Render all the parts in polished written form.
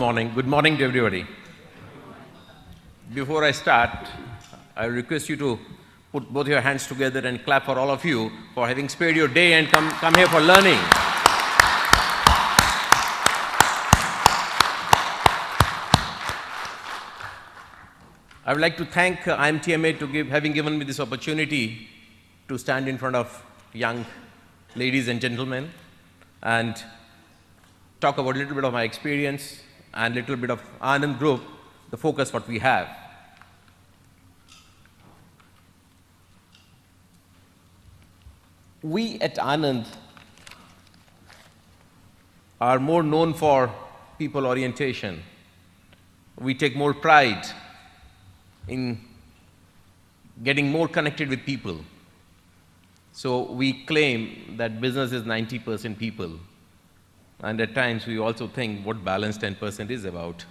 morning. Good morning to everybody. Before I start, I request you to put both your hands together and clap for all of you for having spared your day and come here for learning. I would like to thank IMTMA to having given me this opportunity to stand in front of young ladies and gentlemen and talk about a little bit of my experience and a little bit of ANAND Group, the focus what we have. We at ANAND are more known for people orientation. We take more pride in getting more connected with people. So we claim that business is 90% people. And at times we also think what balance 10% is about.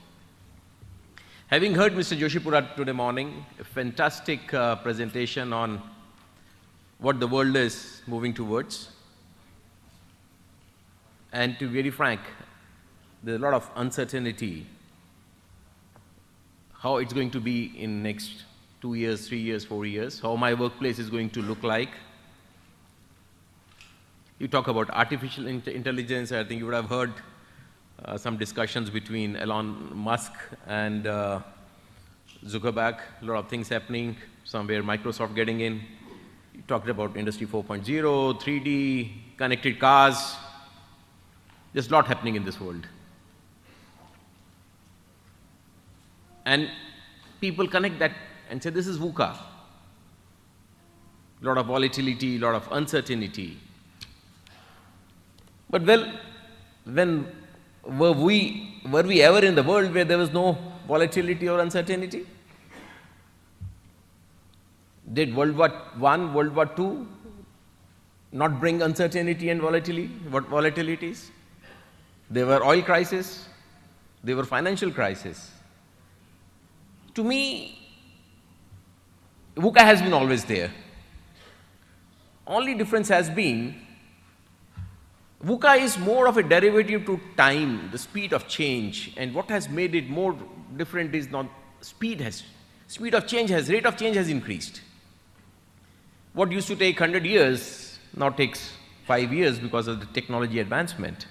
Having heard Mr. Joshipura today morning, a fantastic presentation on what the world is moving towards. And to be very frank, there's a lot of uncertainty how it's going to be in next 2 years, 3 years, 4 years, how my workplace is going to look like. You talk about artificial intelligence. I think you would have heard some discussions between Elon Musk and Zuckerberg, a lot of things happening, somewhere Microsoft getting in. You talked about Industry 4.0, 3D, connected cars. There's a lot happening in this world. And people connect that and say, this is VUCA. A lot of volatility, a lot of uncertainty. But well, when were we ever in the world where there was no volatility or uncertainty? Did World War I, World War II not bring uncertainty and volatilities? There were oil crises, there were financial crises. To me, VUCA has been always there. Only difference has been VUCA is more of a derivative to time, the speed of change, and what has made it more different is not speed of change rate of change has increased. What used to take 100 years now takes 5 years because of the technology advancement.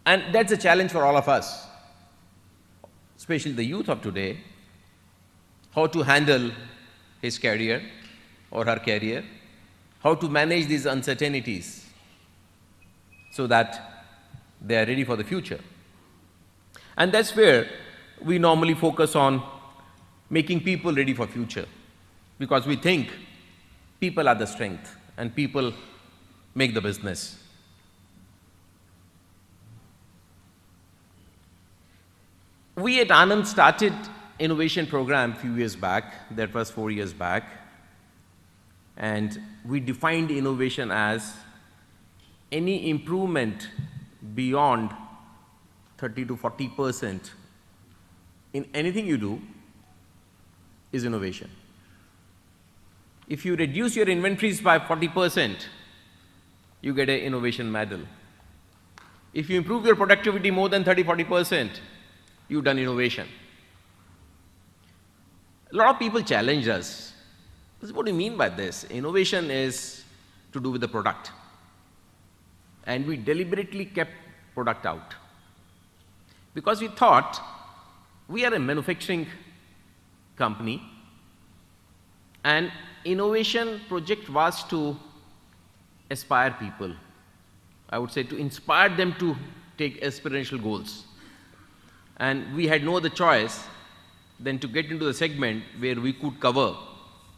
And that's a challenge for all of us, especially the youth of today, how to handle his career or her career, how to manage these uncertainties so that they are ready for the future. And that's where we normally focus on making people ready for future, because we think people are the strength and people make the business. We at ANAND started innovation program a few years back, that was 4 years back, and we defined innovation as any improvement beyond 30 to 40% in anything you do is innovation. If you reduce your inventories by 40%, you get an innovation medal. If you improve your productivity more than 30–40%, you've done innovation. A lot of people challenge us. What do you mean by this? Innovation is to do with the product. And we deliberately kept product out. Because we thought we are a manufacturing company and innovation project was to aspire people. I would say to inspire them to take aspirational goals. And we had no other choice than to get into the segment where we could cover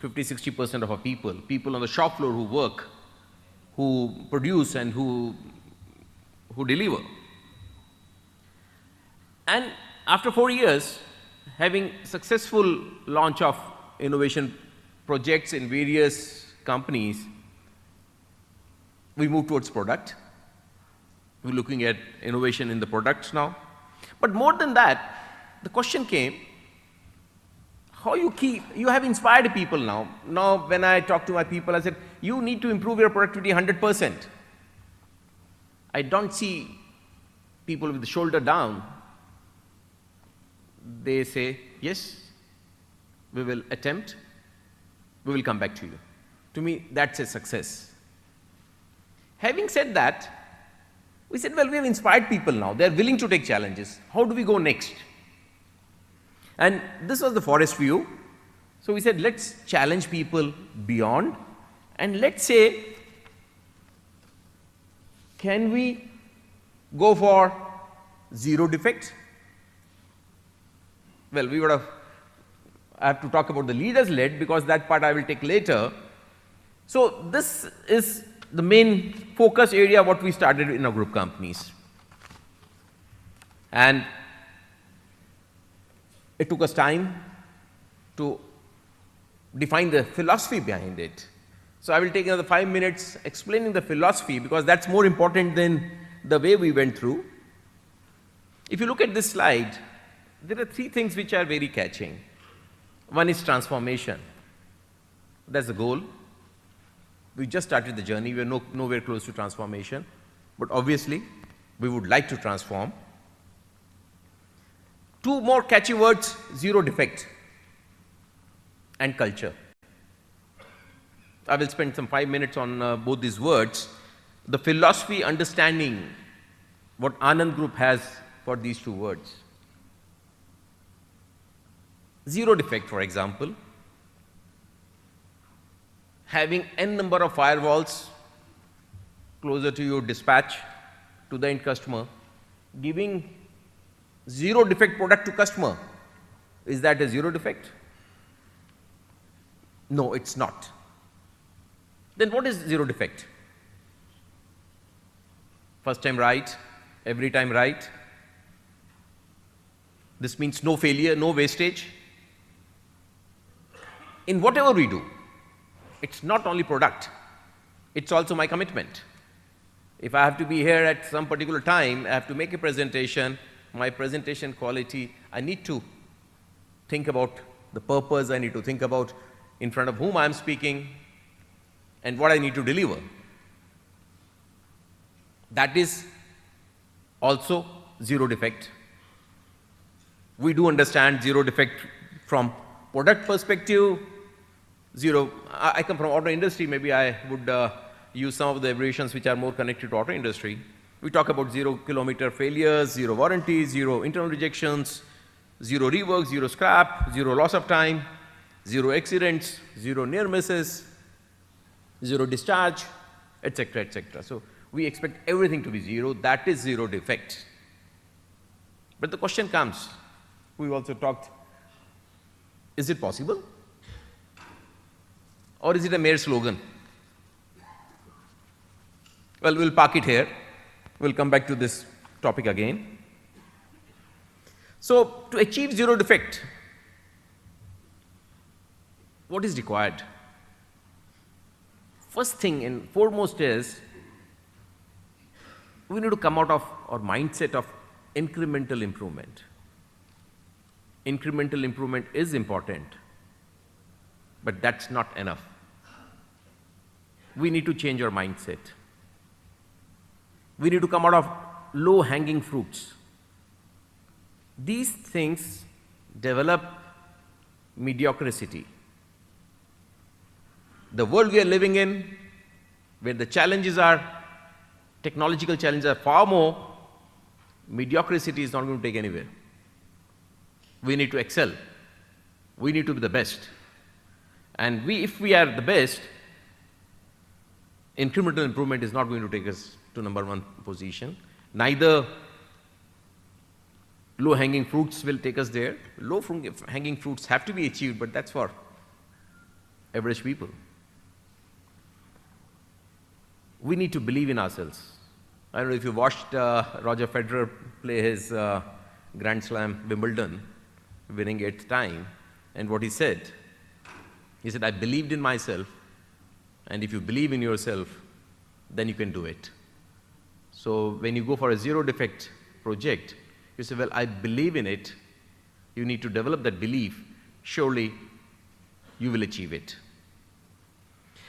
50–60% of our people on the shop floor who work, who produce and who deliver. And after 4 years, having successful launch of innovation projects in various companies, we moved towards product. We're looking at innovation in the products now. But more than that, the question came, you have inspired people now. Now when I talk to my people, I said, you need to improve your productivity 100%. I don't see people with the shoulder down, they say, yes, we will attempt, we will come back to you. To me, that's a success. Having said that, we said, well, we have inspired people now. They're willing to take challenges. How do we go next? And this was the forest view. So we said, let's challenge people beyond, and let's say, can we go for zero defect? Well, I have to talk about the leaders led, because that part I will take later. So this is the main focus area what we started in our group companies. And it took us time to define the philosophy behind it. So I will take another 5 minutes explaining the philosophy, because that's more important than the way we went through. If you look at this slide, there are 3 things which are very catching. One is transformation. That's the goal. We just started the journey. We are nowhere close to transformation. But obviously, we would like to transform. 2 more catchy words, zero defect and culture. I will spend some 5 minutes on both these words. The philosophy, understanding what ANAND Group has for these 2 words. Zero defect, for example, having n number of firewalls closer to your dispatch to the end customer, giving zero defect product to customer, is that a zero defect? No, it's not. Then what is zero defect? First time right, every time right. This means no failure, no wastage. In whatever we do, it's not only product, it's also my commitment. If I have to be here at some particular time, I have to make a presentation, my presentation quality, I need to think about the purpose, I need to think about in front of whom I am speaking and what I need to deliver. That is also zero defect. We do understand zero defect from product perspective. Zero, I come from auto industry, maybe I would use some of the abbreviations which are more connected to auto industry. We talk about 0 kilometer failures, zero warranties, zero internal rejections, zero rework, zero scrap, zero loss of time, zero accidents, zero near misses, zero discharge, etc., etc. So we expect everything to be zero. That is zero defect. But the question comes, we also talked, is it possible? Or is it a mere slogan? Well, we'll park it here. We'll come back to this topic again. So, to achieve zero defect, what is required? First thing and foremost is, we need to come out of our mindset of incremental improvement. Incremental improvement is important, but that's not enough. We need to change our mindset. We need to come out of low-hanging fruits. These things develop mediocrity. The world we are living in, where the challenges are, technological challenges are far more, mediocrity is not going to take anywhere. We need to excel. We need to be the best. And if we are the best, incremental improvement is not going to take us to #1 position. Neither low-hanging fruits will take us there. Low-hanging fruits have to be achieved, but that's for average people. We need to believe in ourselves. I don't know if you watched Roger Federer play his Grand Slam Wimbledon, winning 8th time, and what he said, I believed in myself, and if you believe in yourself, then you can do it. So when you go for a zero defect project, you say, well, I believe in it. You need to develop that belief. Surely you will achieve it.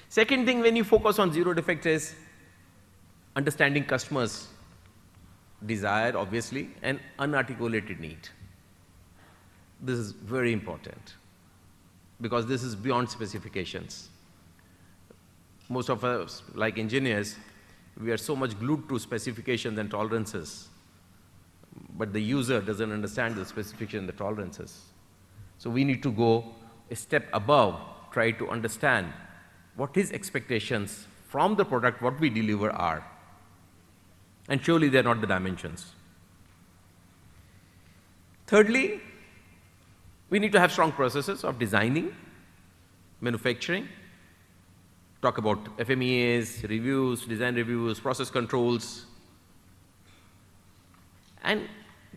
Second thing, when you focus on zero defect, is understanding customers desire, obviously, and unarticulated need. This is very important because this is beyond specifications. Most of us, like engineers, we are so much glued to specifications and tolerances, but the user doesn't understand the specification and the tolerances. So we need to go a step above, try to understand what his expectations from the product, what we deliver are. And surely they're not the dimensions. Thirdly, we need to have strong processes of designing, manufacturing, talk about FMEAs, reviews, design reviews, process controls. And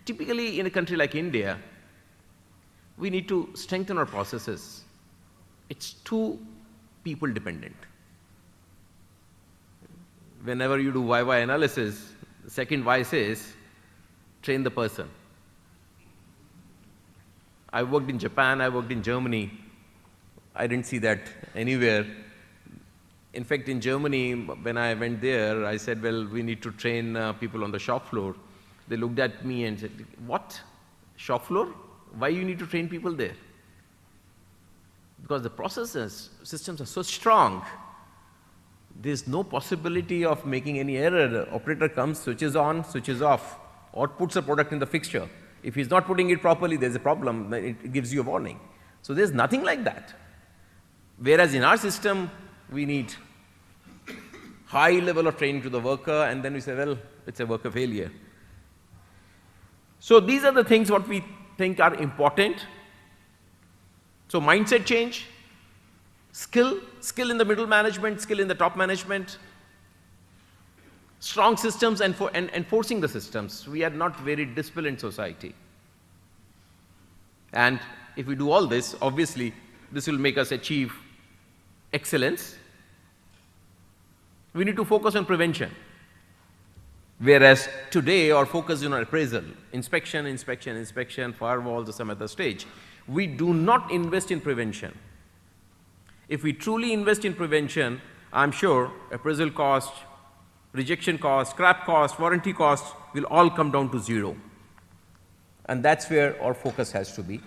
typically in a country like India, we need to strengthen our processes. It's too people dependent. Whenever you do YY analysis, the second Y says, train the person. I worked in Japan, I worked in Germany. I didn't see that anywhere. In fact, in Germany, when I went there, I said, well, we need to train people on the shop floor. They looked at me and said, what? Shop floor? Why you need to train people there? Because the processes, systems are so strong, there's no possibility of making any error. The operator comes, switches on, switches off, or puts a product in the fixture. If he's not putting it properly, there's a problem, it gives you a warning. So there's nothing like that. Whereas in our system, we need high level of training to the worker, and then we say, well, it's a worker failure. So these are the things what we think are important. So mindset change, skill in the middle management, skill in the top management, strong systems and enforcing the systems. We are not very disciplined society. And if we do all this, obviously, this will make us achieve excellence. We need to focus on prevention. Whereas today, our focus is on appraisal, inspection, firewalls, or some other stage. We do not invest in prevention. If we truly invest in prevention, I'm sure appraisal cost, rejection cost, scrap cost, warranty cost will all come down to zero. And that's where our focus has to be.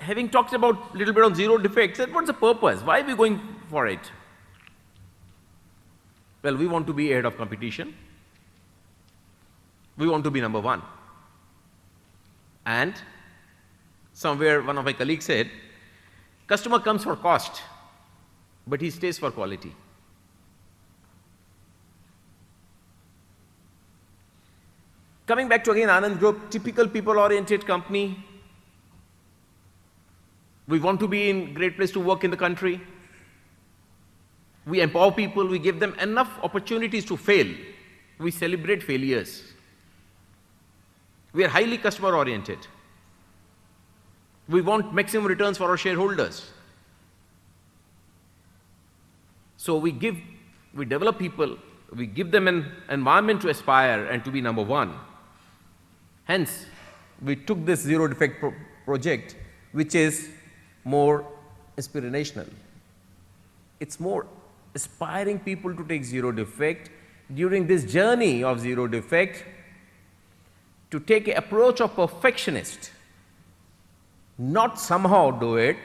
Having talked about a little bit on zero defects, what's the purpose? Why are we going for it? Well, we want to be ahead of competition. We want to be number one. And somewhere one of my colleagues said, customer comes for cost, but he stays for quality. Coming back to again ANAND Group, typical people-oriented company. We want to be in great place to work in the country. We empower people, we give them enough opportunities to fail. We celebrate failures. We are highly customer-oriented. We want maximum returns for our shareholders. So we develop people, we give them an environment to aspire and to be number one. Hence, we took this zero defect project, which is more aspirational. It's more aspiring people to take zero defect during this journey of zero defect, to take an approach of perfectionist, not somehow do it,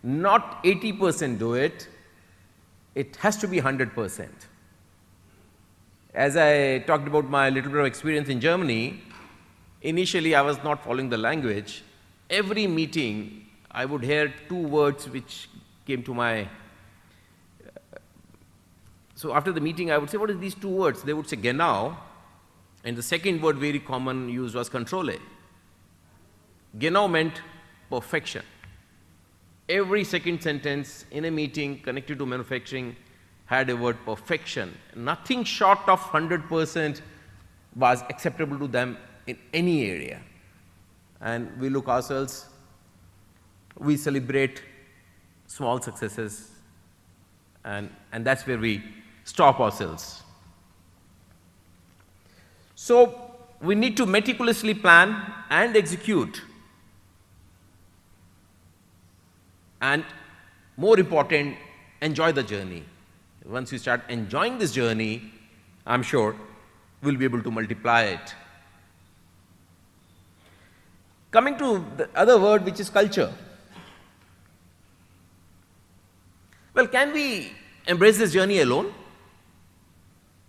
not 80% do it, it has to be 100%. As I talked about my little bit of experience in Germany, initially I was not following the language. Every meeting I would hear two words which came to my so after the meeting I would say, what are these two words? They would say genau, and the second word very common used was controle. Genau meant perfection. Every second sentence in a meeting connected to manufacturing had a word perfection. Nothing short of 100% was acceptable to them in any area. And we look ourselves, we celebrate small successes, and that's where we stop ourselves. So we need to meticulously plan and execute. And more important, enjoy the journey. Once you start enjoying this journey, I'm sure we'll be able to multiply it. Coming to the other word, which is culture. Well, can we embrace this journey alone?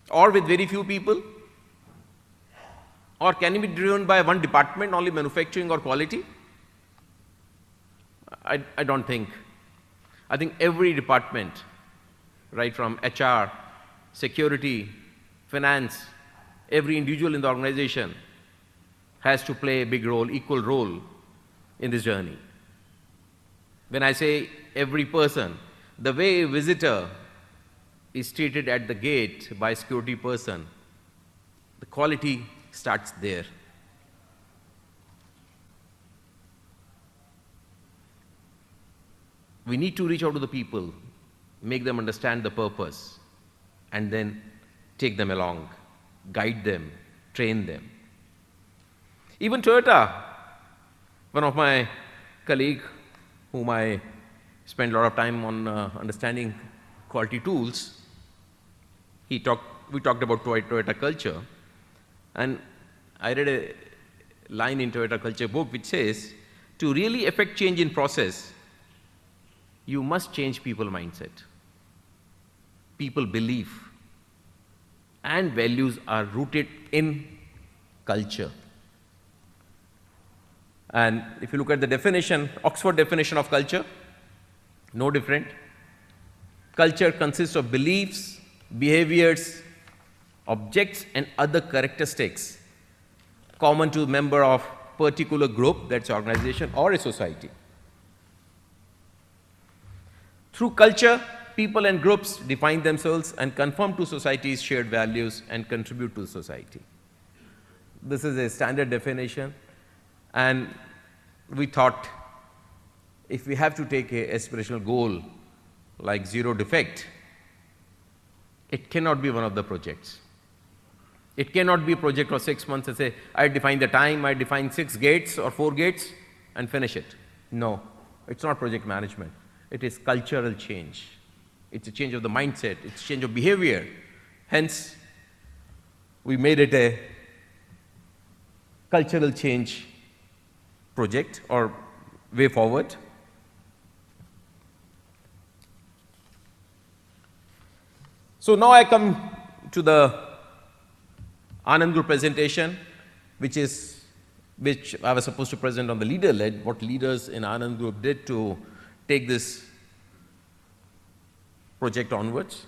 Or with very few people? Or can it be driven by one department, only manufacturing or quality? I don't think. I think every department, right from HR, security, finance, every individual in the organization has to play a big role, equal role in this journey. When I say every person, the way a visitor is treated at the gate by a security person, the quality starts there. We need to reach out to the people, make them understand the purpose, and then take them along, guide them, train them. Even Toyota, one of my colleagues whom I spend a lot of time on understanding quality tools, we talked about Toyota culture, and I read a line in Toyota culture book which says, to really affect change in process, you must change people mindset. People belief and values are rooted in culture. And if you look at the definition, Oxford definition of culture, no different. Culture consists of beliefs, behaviors, objects, and other characteristics common to a member of particular group, that's organization or a society. Through culture, people and groups define themselves and conform to society's shared values and contribute to society. This is a standard definition, and we thought if we have to take an aspirational goal like zero defect, it cannot be one of the projects. It cannot be a project of 6 months and say, I define the time, I define 6 gates or 4 gates and finish it. No, it's not project management. It is cultural change. It's a change of the mindset. It's a change of behavior. Hence, we made it a cultural change project or way forward. So now I come to the ANAND Group presentation, which I was supposed to present on the leader-led, what leaders in ANAND Group did to take this project onwards.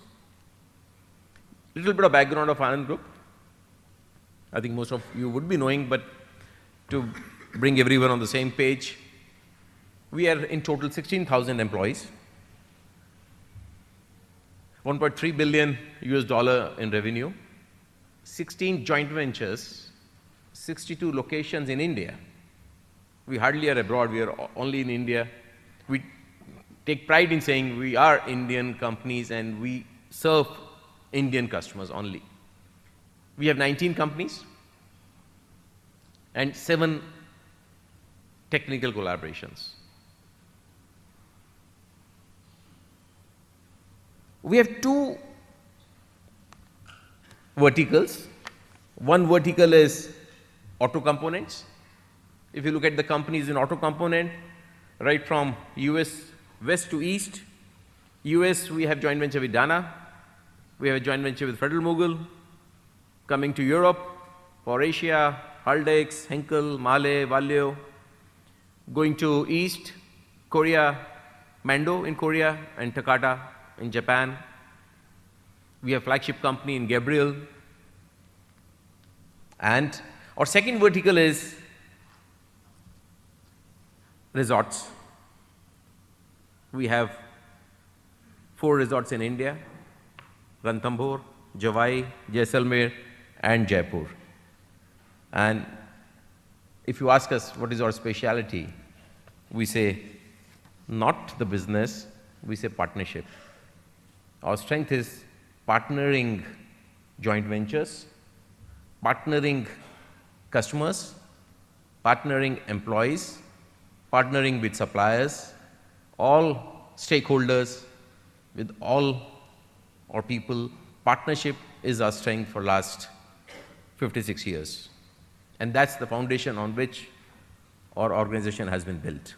Little bit of background of ANAND Group. I think most of you would be knowing, but to bring everyone on the same page, we are in total 16,000 employees, $1.3 billion in revenue, 16 joint ventures, 62 locations in India. We hardly are abroad, we are only in India. We take pride in saying we are Indian companies and we serve Indian customers only. We have 19 companies and 7 technical collaborations. We have 2 verticals. One vertical is auto components. If you look at the companies in auto component, right from US west to east, US we have joint venture with Dana, we have a joint venture with Federal Mogul. Coming to Europe, for Asia, Haldex, Henkel, Mahle, Valeo. Going to east, Korea, Mando in Korea and Takata in Japan. We have flagship company in Gabriel. And our second vertical is resorts. We have 4 resorts in India, Ranthambore, Javai, Jaisalmer, and Jaipur. And if you ask us what is our speciality, we say not the business, we say partnership. Our strength is partnering joint ventures, partnering customers, partnering employees, partnering with suppliers, all stakeholders with all or people. Partnership is our strength for last 56 years. And that's the foundation on which our organization has been built.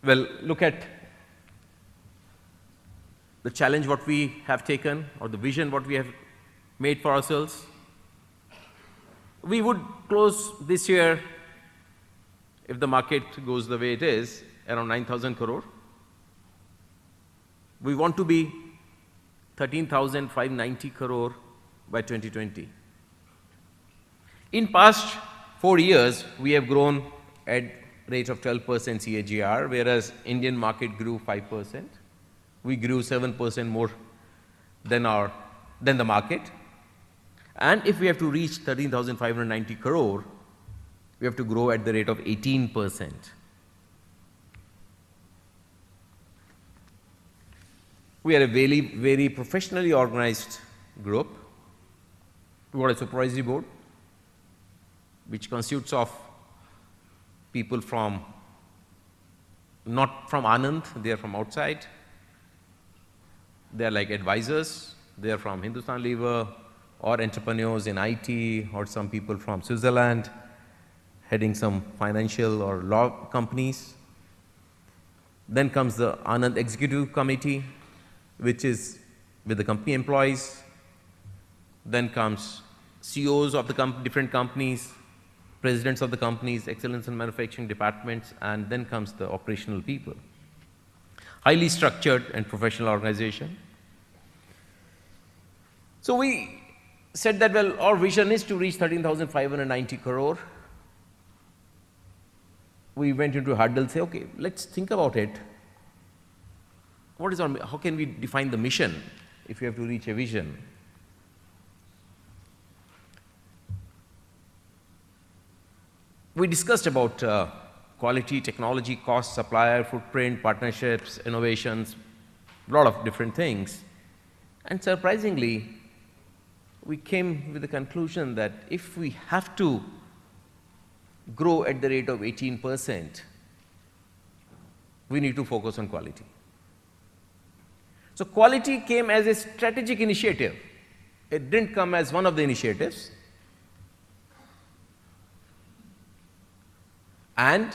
Well, look at the challenge what we have taken, or the vision what we have made for ourselves. We would close this year, if the market goes the way it is, around 9,000 crore. We want to be 13,590 crore by 2020. In past 4 years, we have grown at rate of 12% CAGR, whereas Indian market grew 5%. We grew 7% more than the market. And if we have to reach 13,590 crore, we have to grow at the rate of 18%. We are a very, very professionally organized group. We got a supervisory board, which consists of people from, not from ANAND, they are from outside. They are like advisors. They are from Hindustan Lever, or entrepreneurs in IT, or some people from Switzerland, heading some financial or law companies. Then comes the ANAND Executive Committee, which is with the company employees. Then comes CEOs of the different companies, presidents of the companies, excellence in manufacturing departments, and then comes the operational people. Highly structured and professional organization. So we said that, well, our vision is to reach 13,590 crore. We went into a huddle, say, okay, let's think about it. What is how can we define the mission if we have to reach a vision? We discussed about quality, technology, cost, supplier, footprint, partnerships, innovations, a lot of different things. And surprisingly, we came with the conclusion that if we have to grow at the rate of 18%, we need to focus on quality. So quality came as a strategic initiative. It didn't come as one of the initiatives. And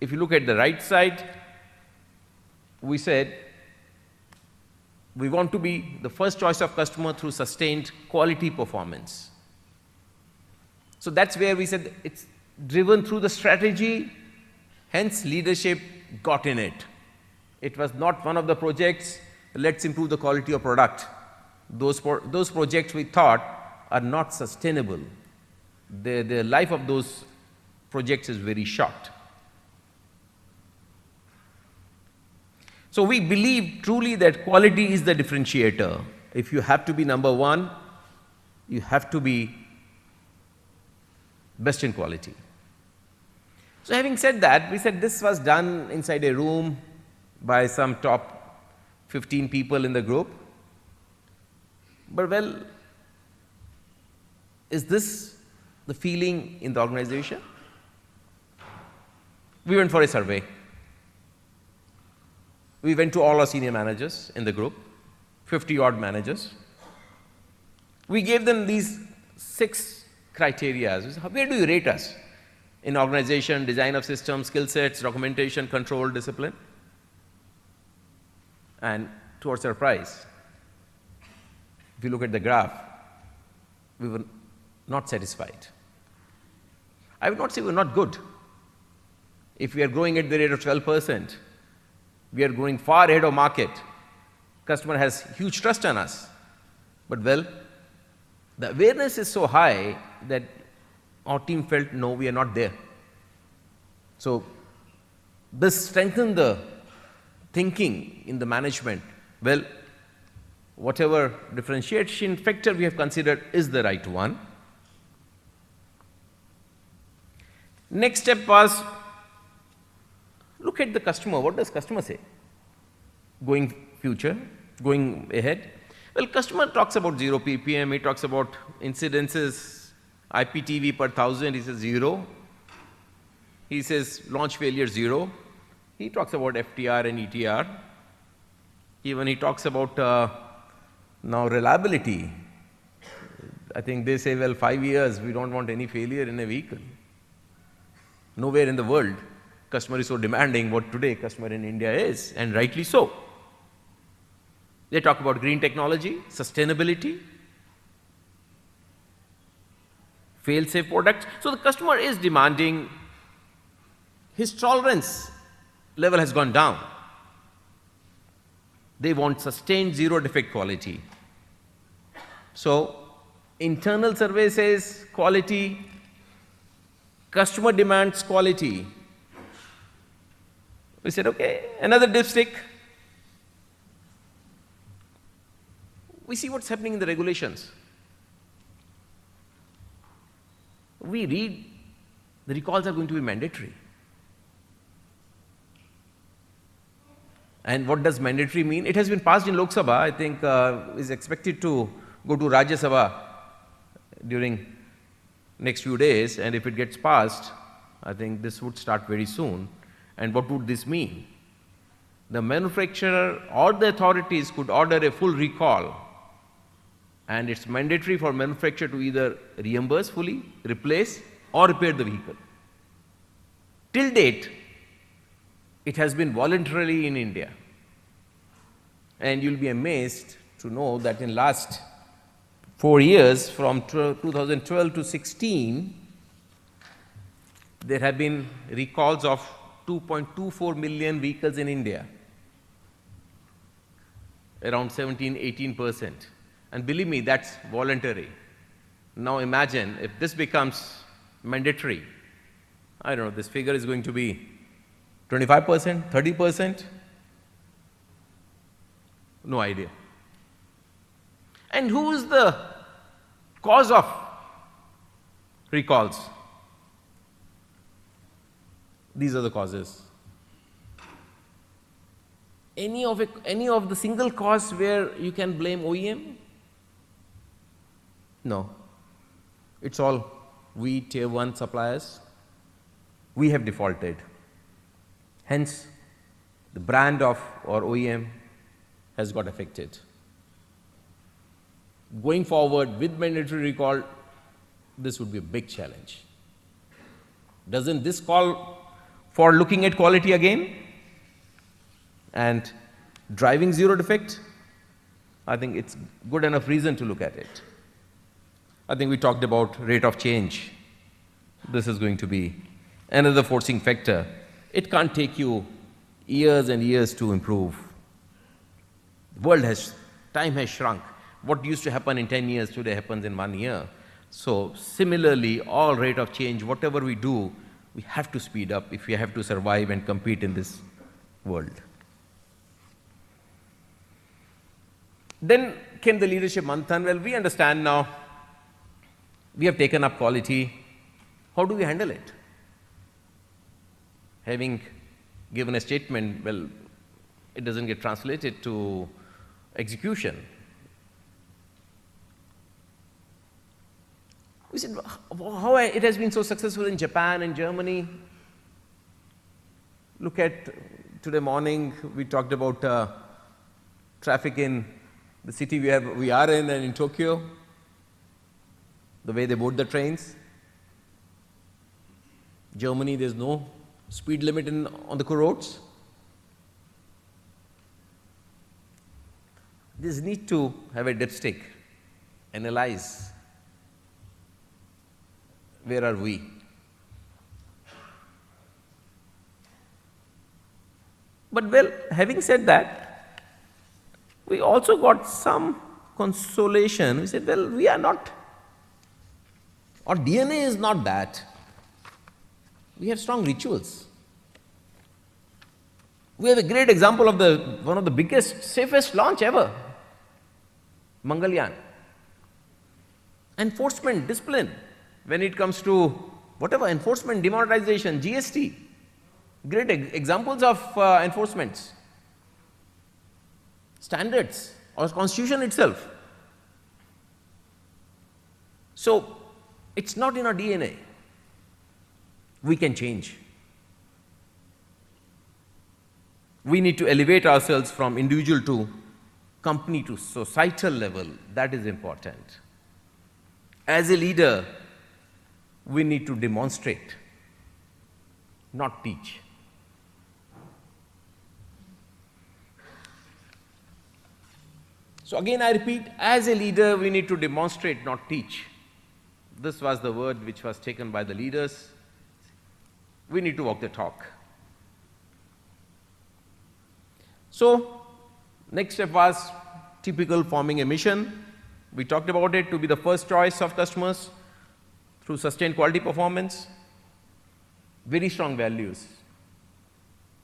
if you look at the right side, we said we want to be the first choice of customer through sustained quality performance. So that's where we said it's driven through the strategy, hence leadership got in it. It was not one of the projects, let's improve the quality of product. Those projects we thought are not sustainable. The life of those projects is very short. So we believe truly that quality is the differentiator. If you have to be number one, you have to be best in quality. So having said that, we said this was done inside a room by some top 15 people in the group. But well, is this the feeling in the organization? We went for a survey. We went to all our senior managers in the group, 50-odd managers. We gave them these 6 criteria. Where do you rate us? In organization, design of systems, skill sets, documentation, control, discipline. And to our surprise, if you look at the graph, we were not satisfied. I would not say we're not good. If we are growing at the rate of 12%, we are growing far ahead of market. Customer has huge trust on us. But well, the awareness is so high that our team felt, no, we are not there. So this strengthened the thinking in the management. Well, whatever differentiation factor we have considered is the right one. Next step was, look at the customer. What does customer say? Going future, going ahead. Well, customer talks about 0 ppm, he talks about incidences, IPTV per 1,000, he says 0. He says launch failure 0. He talks about FTR and ETR. Even he talks about now reliability. I think they say, well, 5 years, we don't want any failure in a vehicle. Nowhere in the world, customer is so demanding what today customer in India is, and rightly so. They talk about green technology, sustainability, fail-safe products. So the customer is demanding, his tolerance level has gone down. They want sustained zero defect quality. So internal survey says quality, customer demands quality. We said, okay, another dipstick. We see what's happening in the regulations. We read the recalls are going to be mandatory. And what does mandatory mean? It has been passed in Lok Sabha, I think is expected to go to Rajya Sabha during next few days, and if it gets passed, I think this would start very soon. And what would this mean? The manufacturer or the authorities could order a full recall, and it's mandatory for manufacturer to either reimburse fully, replace, or repair the vehicle. Till date, it has been voluntarily in India. And you'll be amazed to know that in last 4 years, from 2012 to 16, there have been recalls of 2.24 million vehicles in India, around 17–18%. And believe me, that's voluntary. Now imagine if this becomes mandatory, I don't know, this figure is going to be 25%, 30%? No idea. And who is the cause of recalls? These are the causes. Any of the single cause where you can blame OEM? No. It's all we tier 1 suppliers. We have defaulted. Hence, the brand of our OEM has got affected. Going forward with mandatory recall, this would be a big challenge. Doesn't this call for looking at quality again and driving zero defect? I think it's good enough reason to look at it. I think we talked about rate of change. This is going to be another forcing factor. It can't take you years and years to improve. Time has shrunk. What used to happen in 10 years today happens in 1 year. So similarly, all rate of change, whatever we do, we have to speed up if we have to survive and compete in this world. Then came the leadership manthan. Well, we understand now. We have taken up quality. How do we handle it? Having given a statement, well, it doesn't get translated to execution. We said, how it has been so successful in Japan and Germany. Look at today morning, we talked about traffic in the city we are in and in Tokyo, the way they board the trains. Germany, there's no speed limit on the roads. There's need to have a dipstick, analyze where are we. But well, having said that, we also got some consolation. We said, well, we are not, our DNA is not that. We have strong rituals. We have a great example of one of the biggest, safest launch ever, Mangalyaan. Enforcement, discipline, when it comes to whatever, enforcement, demonetization, GST, great examples of enforcements, standards, or constitution itself. So it's not in our DNA. We can change. We need to elevate ourselves from individual to company to societal level. That is important. As a leader, we need to demonstrate, not teach. So again, I repeat, as a leader, we need to demonstrate, not teach. This was the word which was taken by the leaders. We need to walk the talk. So, next step was typical forming a mission. We talked about it, to be the first choice of customers through sustained quality performance. Very strong values.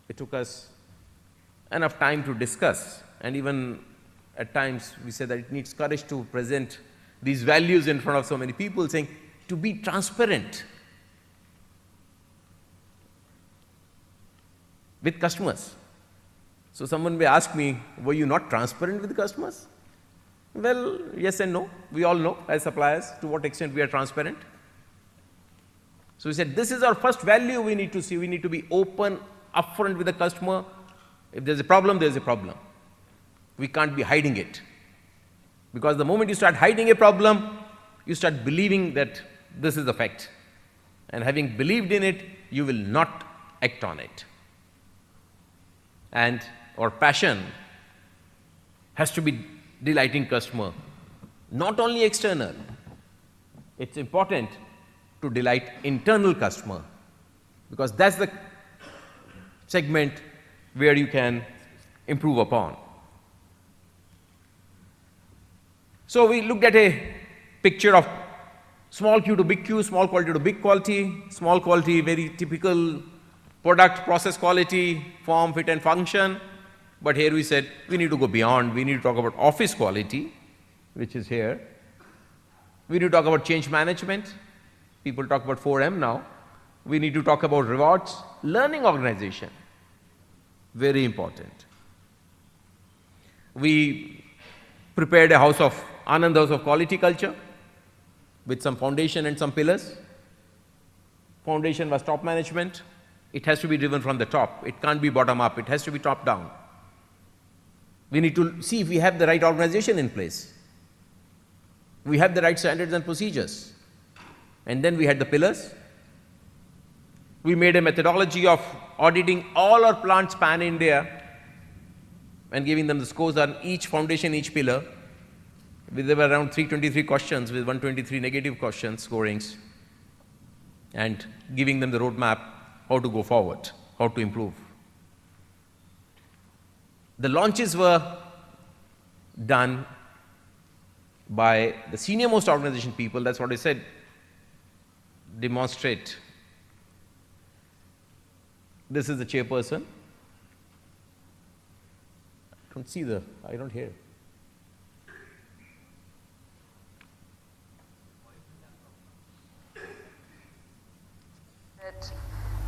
It took us enough time to discuss, and even at times we said that it needs courage to present these values in front of so many people, saying to be transparent with customers. So someone may ask me, were you not transparent with customers? Well, yes and no. We all know as suppliers to what extent we are transparent. So we said, this is our first value we need to see. We need to be open, upfront with the customer. If there's a problem, there's a problem. We can't be hiding it. Because the moment you start hiding a problem, you start believing that this is a fact. And having believed in it, you will not act on it. And our passion has to be delighting customer, not only external. It's important to delight internal customer, because that's the segment where you can improve upon. So we looked at a picture of small q to big Q, small quality to big quality. Small quality, very typical product, process quality, form, fit and function. But here we said we need to go beyond. We need to talk about office quality, which is here. We need to talk about change management. People talk about 4M now. We need to talk about rewards, learning organization. Very important. We prepared a house of ANAND house of quality culture with some foundation and some pillars. Foundation was top management. It has to be driven from the top. It can't be bottom up. It has to be top down. We need to see if we have the right organization in place. We have the right standards and procedures. And then we had the pillars. We made a methodology of auditing all our plants pan-India and giving them the scores on each foundation, each pillar. There were around 323 questions with 123 negative question scorings, and giving them the roadmap how to go forward, how to improve. The launches were done by the senior most organization people. That's what I said. Demonstrate. This is the chairperson. I don't hear.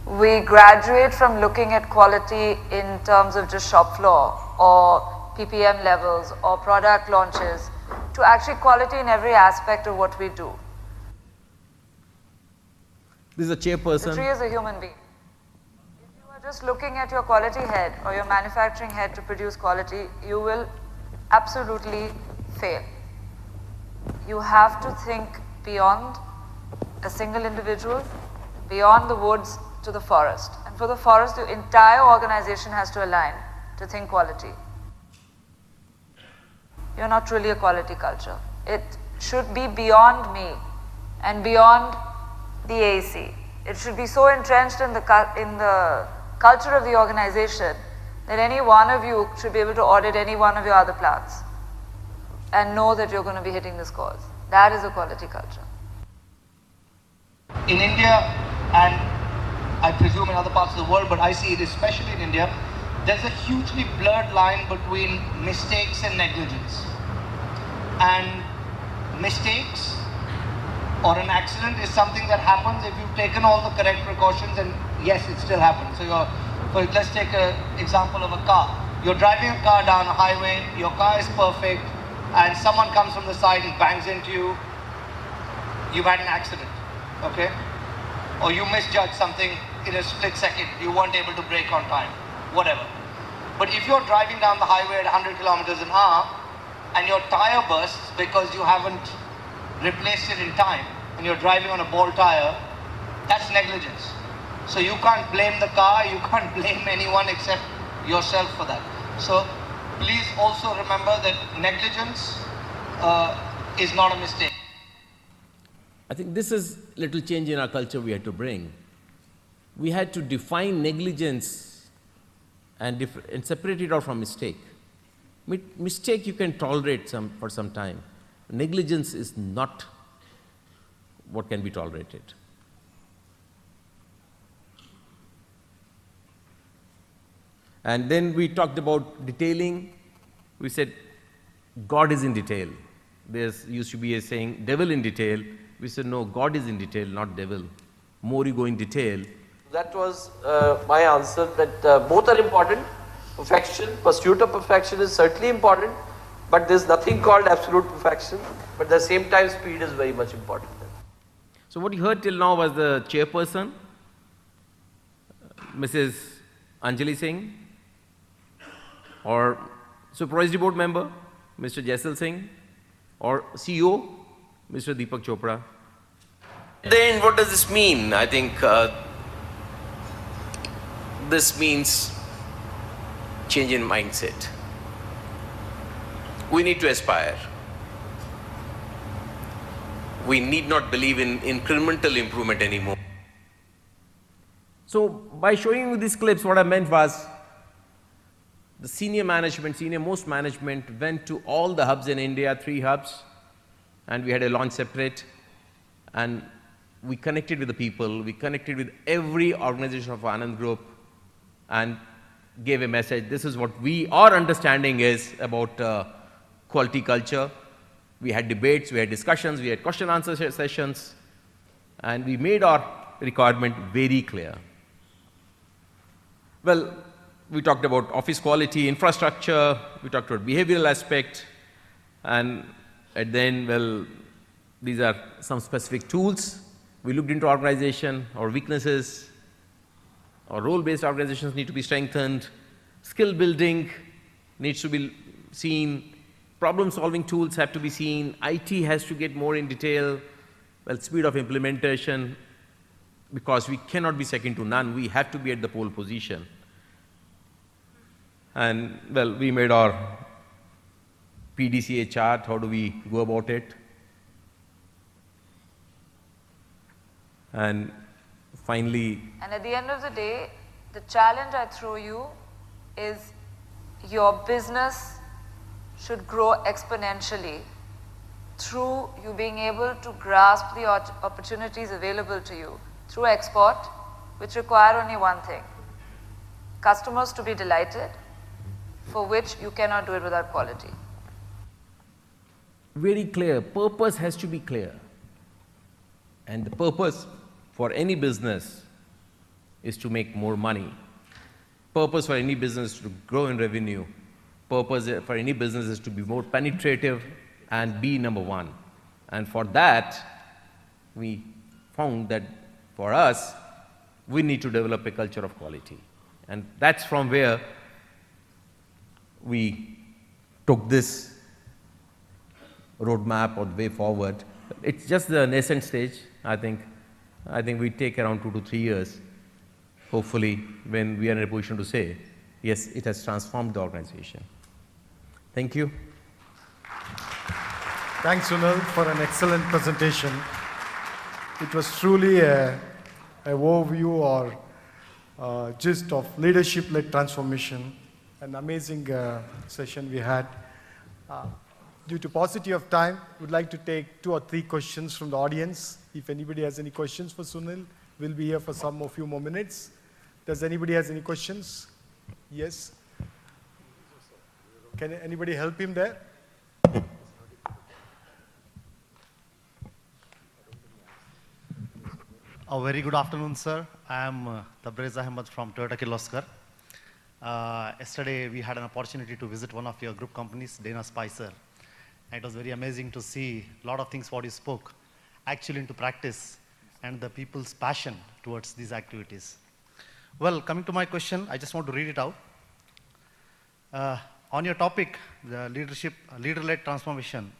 We graduate from looking at quality in terms of just shop floor or PPM levels or product launches to actually quality in every aspect of what we do. This is a chairperson. The tree is a human being. If you are just looking at your quality head or your manufacturing head to produce quality, you will absolutely fail. You have to think beyond a single individual, beyond the woods to the forest. And for the forest, the entire organization has to align to think quality. You're not really a quality culture. It should be beyond me and beyond the AEC. It should be so entrenched in the culture of the organization that any one of you should be able to audit any one of your other plants and know that you're going to be hitting the scores. That is a quality culture. In India, and I presume in other parts of the world, but I see it especially in India, there's a hugely blurred line between mistakes and negligence. And mistakes or an accident is something that happens if you've taken all the correct precautions, and yes, it still happens. So let's take an example of a car. You're driving a car down a highway, your car is perfect, and someone comes from the side and bangs into you. You've had an accident, okay? Or you misjudged something in a split second, you weren't able to brake on time, whatever. But if you're driving down the highway at 100 kilometers an hour and your tire bursts because you haven't replaced it in time and you're driving on a bald tire, that's negligence. So you can't blame the car, you can't blame anyone except yourself for that. So please also remember that negligence is not a mistake. I think this is little change in our culture we had to bring. We had to define negligence and separate it out from mistake. Mistake you can tolerate for some time. Negligence is not what can be tolerated. And then we talked about detailing. We said God is in detail. There used to be a saying, devil in detail. We said, no, God is in detail, not devil. More you go in detail. That was my answer, that both are important. Perfection, pursuit of perfection is certainly important, but there's nothing called absolute perfection. But at the same time, speed is very much important. So what you heard till now was the chairperson, Mrs. Anjali Singh, or supervisory board member, Mr. Jaisal Singh, or CEO, Mr. Deepak Chopra. Then what does this mean? I think this means change in mindset. We need to aspire. We need not believe in incremental improvement anymore. So by showing you these clips, what I meant was the senior management, senior-most management went to all the hubs in India, 3 hubs, and we had a launch separate, and we connected with the people, we connected with every organization of ANAND Group, and gave a message. This is what our understanding is about quality culture. We had debates, we had discussions, we had question answer sessions, and we made our requirement very clear. Well, we talked about office quality, infrastructure, we talked about behavioral aspect, and at the end, well, these are some specific tools. We looked into organization, our weaknesses, our role-based organizations need to be strengthened, skill building needs to be seen, problem-solving tools have to be seen, IT has to get more in detail, well, speed of implementation, because we cannot be second to none, we have to be at the pole position. And well, we made our PDCA chart, how do we go about it? And finally... And at the end of the day, the challenge I throw you is your business should grow exponentially through you being able to grasp the opportunities available to you through export, which require only one thing: customers to be delighted, for which you cannot do it without quality. Very clear, purpose has to be clear. And the purpose for any business is to make more money. Purpose for any business is to grow in revenue. Purpose for any business is to be more penetrative and be number one. And for that, we found that for us, we need to develop a culture of quality. And that's from where we took this roadmap or the way forward. It's just the nascent stage, I think. I think we take around 2 to 3 years, hopefully, when we are in a position to say, yes, it has transformed the organization. Thank you. Thanks, Sunil, for an excellent presentation. It was truly an overview or gist of leadership-led transformation. An amazing session we had. Due to paucity of time, we'd like to take 2 or 3 questions from the audience. If anybody has any questions for Sunil, we'll be here for a few more minutes. Does anybody has any questions? Yes? Can anybody help him there? A very good afternoon, sir. I am Tabrez Ahmed from Toyota Kirloskar. Yesterday, we had an opportunity to visit one of your group companies, Dana Spicer. It was very amazing to see a lot of things what you spoke actually into practice and the people's passion towards these activities. Well, coming to my question, I just want to read it out. On your topic, the leader-led transformation,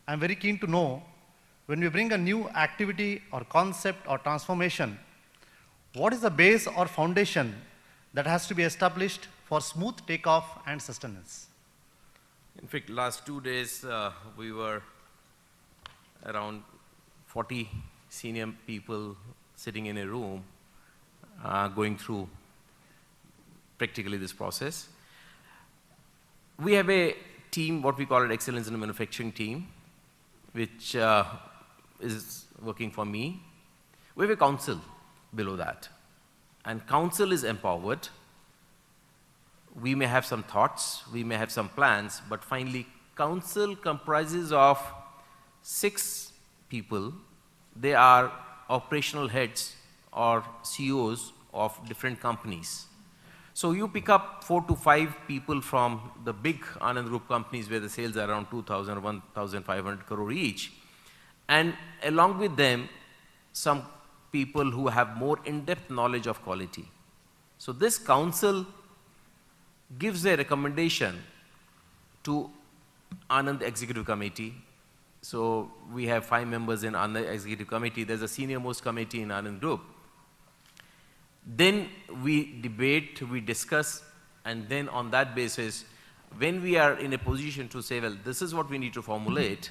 I'm very keen to know, when we bring a new activity or concept or transformation, what is the base or foundation that has to be established for smooth takeoff and sustenance? In fact, last 2 days, we were around 40 senior people sitting in a room, going through practically this process. We have a team, what we call it Excellence in the Manufacturing team, which is working for me. We have a council below that. And council is empowered. We may have some thoughts, we may have some plans, but finally council comprises of 6 people. They are operational heads or CEOs of different companies. So you pick up 4 to 5 people from the big ANAND Group companies where the sales are around 2,000 or 1,500 crore each. And along with them, some people who have more in-depth knowledge of quality. So this council gives a recommendation to ANAND Executive Committee. So we have 5 members in ANAND Executive Committee. There's a senior most committee in ANAND Group. Then we debate, we discuss, and then on that basis, when we are in a position to say, well, this is what we need to formulate,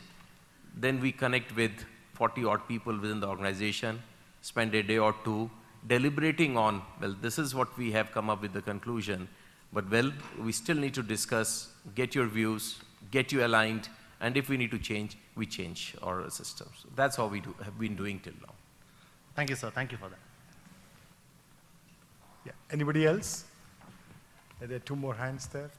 then we connect with 40 odd people within the organization, spend a day or 2 deliberating on, well, this is what we have come up with the conclusion, but well, we still need to discuss, get your views, get you aligned, and if we need to change, we change our systems. So that's how we have been doing till now. Thank you, sir. Thank you for that. Yeah. Anybody else? There are 2 more hands there.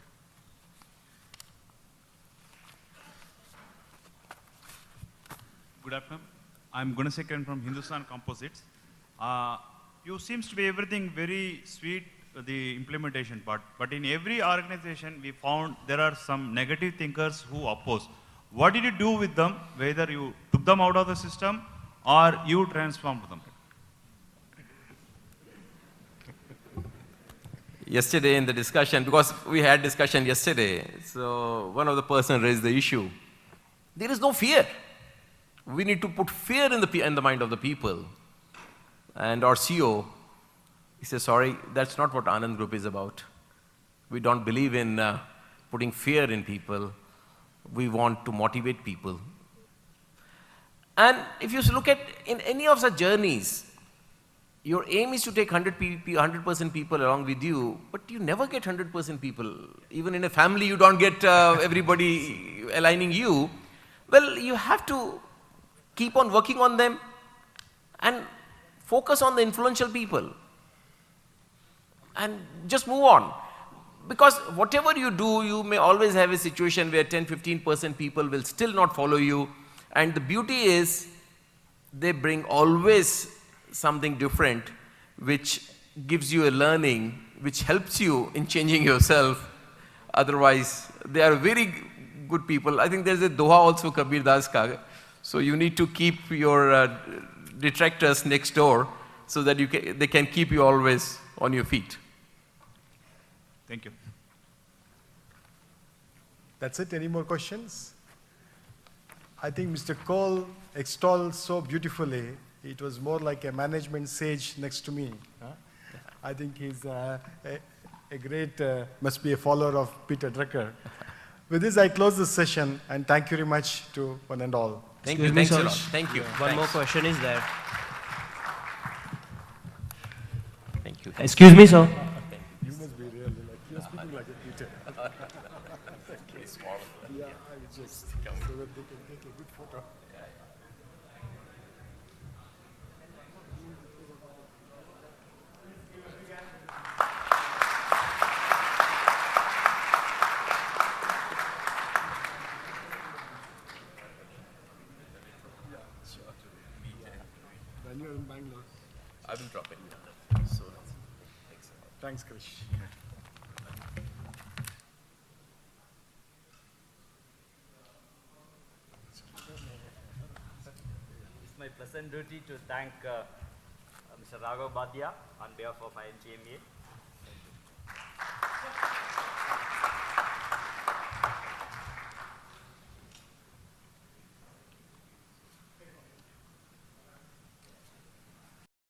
Good afternoon. I'm Gunasekharan from Hindustan Composites. You seems to be everything very sweet, the implementation part, but in every organization we found there are some negative thinkers who oppose. What did you do with them? Whether you took them out of the system or you transformed them? Yesterday in the discussion, because we had discussion yesterday, so one of the person raised the issue. There is no fear. We need to put fear in the mind of the people. And our CEO, he says, sorry, that's not what ANAND Group is about. We don't believe in putting fear in people. We want to motivate people. And if you look at in any of such journeys, your aim is to take 100% people along with you, but you never get 100% people. Even in a family, you don't get everybody aligning you. Well, you have to keep on working on them and focus on the influential people and just move on. Because whatever you do, you may always have a situation where 10-15% people will still not follow you. And the beauty is they bring always something different which gives you a learning, which helps you in changing yourself. Otherwise, they are very good people. I think there's a doha also, Kabir Das ka. So you need to keep your detractors next door so that they can keep you always on your feet. Thank you. That's it. Any more questions? I think Mr. Kaul extolled so beautifully. It was more like a management sage next to me. Huh? I think he's a great, must be a follower of Peter Drucker. With this, I close this session, and thank you very much to one and all. Thank you. Thanks a lot. Thank you. One more question is there. Thank you. Excuse me, sir. You must be really like, you're speaking like a Peter. Yeah, I just, so that they can take a good photo. When you're in Bangalore. I will drop it. So, Thanks, Krish. It's my pleasant duty to thank Mr. Raghav Bhatia on behalf of INTMA